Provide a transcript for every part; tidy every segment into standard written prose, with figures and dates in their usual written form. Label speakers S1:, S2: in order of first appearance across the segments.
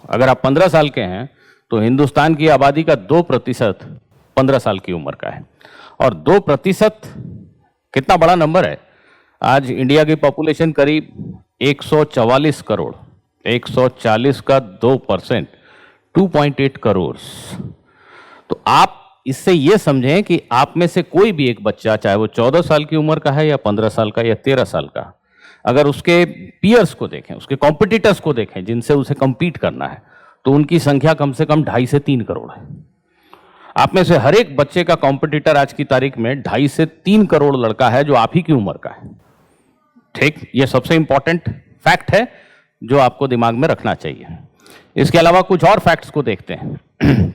S1: अगर आप 15 साल के हैं तो हिंदुस्तान की आबादी का 2% 15 साल की उम्र का है। और 2% कितना बड़ा नंबर है। आज इंडिया की पॉपुलेशन करीब 144 करोड़, 140 का 2% 2.8 करोड़। तो आप इससे ये समझें कि आप में से कोई भी एक बच्चा, चाहे वो 14 साल की उम्र का है या 15 साल का या 13 साल का, अगर उसके पीयर्स को देखें, उसके कॉम्पिटिटर्स को देखें जिनसे उसे compete करना है, तो उनकी संख्या कम से कम 2.5 से 3 करोड़ है। आप में से हर एक बच्चे का कॉम्पिटिटर आज की तारीख में 2.5 से 3 करोड़ लड़का है जो आप ही की उम्र का है। ठीक, ये सबसे इंपॉर्टेंट फैक्ट है जो आपको दिमाग में रखना चाहिए। इसके अलावा कुछ और फैक्ट्स को देखते हैं।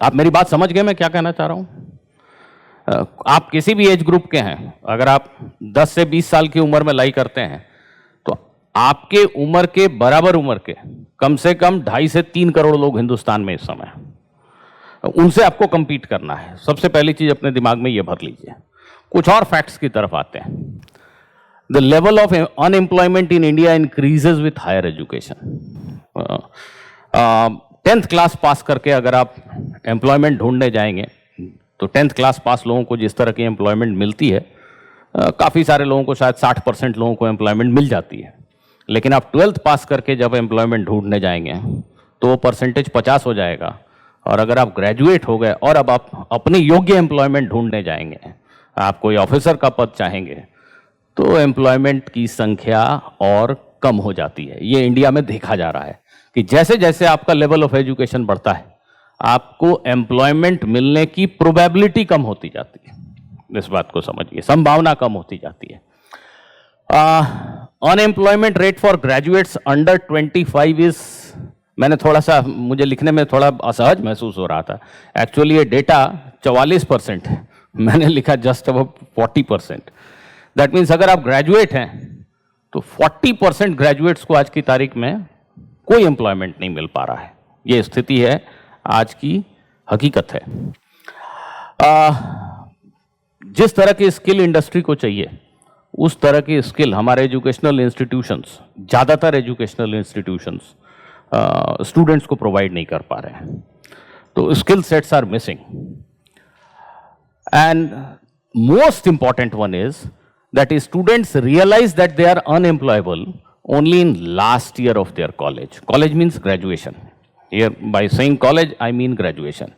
S1: आप मेरी बात समझ गए मैं क्या कहना चाह रहा हूं। आप किसी भी एज ग्रुप के हैं, अगर आप 10 से 20 साल की उम्र में लाई करते हैं तो आपके उम्र के बराबर उम्र के कम से कम 2.5 से 3 करोड़ लोग हिंदुस्तान में इस समय, उनसे आपको compete करना है। सबसे पहली चीज अपने दिमाग में ये भर लीजिए। कुछ और फैक्ट्स की तरफ आते हैं। The level of unemployment in India increases with higher education. 10th class pass करके अगर आप एम्प्लॉयमेंट ढूंढने जाएंगे तो 10th क्लास पास लोगों को जिस तरह की एम्प्लॉयमेंट मिलती है, काफ़ी सारे लोगों को, शायद 60% लोगों को एम्प्लॉयमेंट मिल जाती है। लेकिन आप 12th पास करके जब एम्प्लॉयमेंट ढूंढने जाएंगे तो वो परसेंटेज 50 हो जाएगा। और अगर आप ग्रेजुएट हो गए और अब आप अपने योग्य एम्प्लॉयमेंट ढूंढने जाएंगे, आप कोई ऑफिसर का पद चाहेंगे, तो एम्प्लॉयमेंट की संख्या और कम हो जाती है। ये इंडिया में देखा जा रहा है कि जैसे जैसे आपका लेवल ऑफ एजुकेशन बढ़ता है, आपको एम्प्लॉयमेंट मिलने की प्रोबेबिलिटी कम होती जाती है। इस बात को समझिए, संभावना कम होती जाती है। Unemployment rate for graduates under 25 is, मैंने थोड़ा सा, मुझे लिखने में थोड़ा असहज महसूस हो रहा था। एक्चुअली ये डेटा 44% है, मैंने लिखा जस्ट अबाउट 40%। दैट मीन्स अगर आप ग्रेजुएट हैं तो 40% ग्रेजुएट्स को आज की तारीख में कोई एम्प्लॉयमेंट नहीं मिल पा रहा है। ये स्थिति है, आज की हकीकत है। जिस तरह की स्किल इंडस्ट्री को चाहिए उस तरह की स्किल हमारे एजुकेशनल इंस्टीट्यूशंस, ज़्यादातर एजुकेशनल इंस्टीट्यूशंस स्टूडेंट्स को प्रोवाइड नहीं कर पा रहे हैं। तो skill sets are missing. And most important one is that is students realize that they are unemployable only in last year of their college. College means graduation. Here by saying college I mean graduation.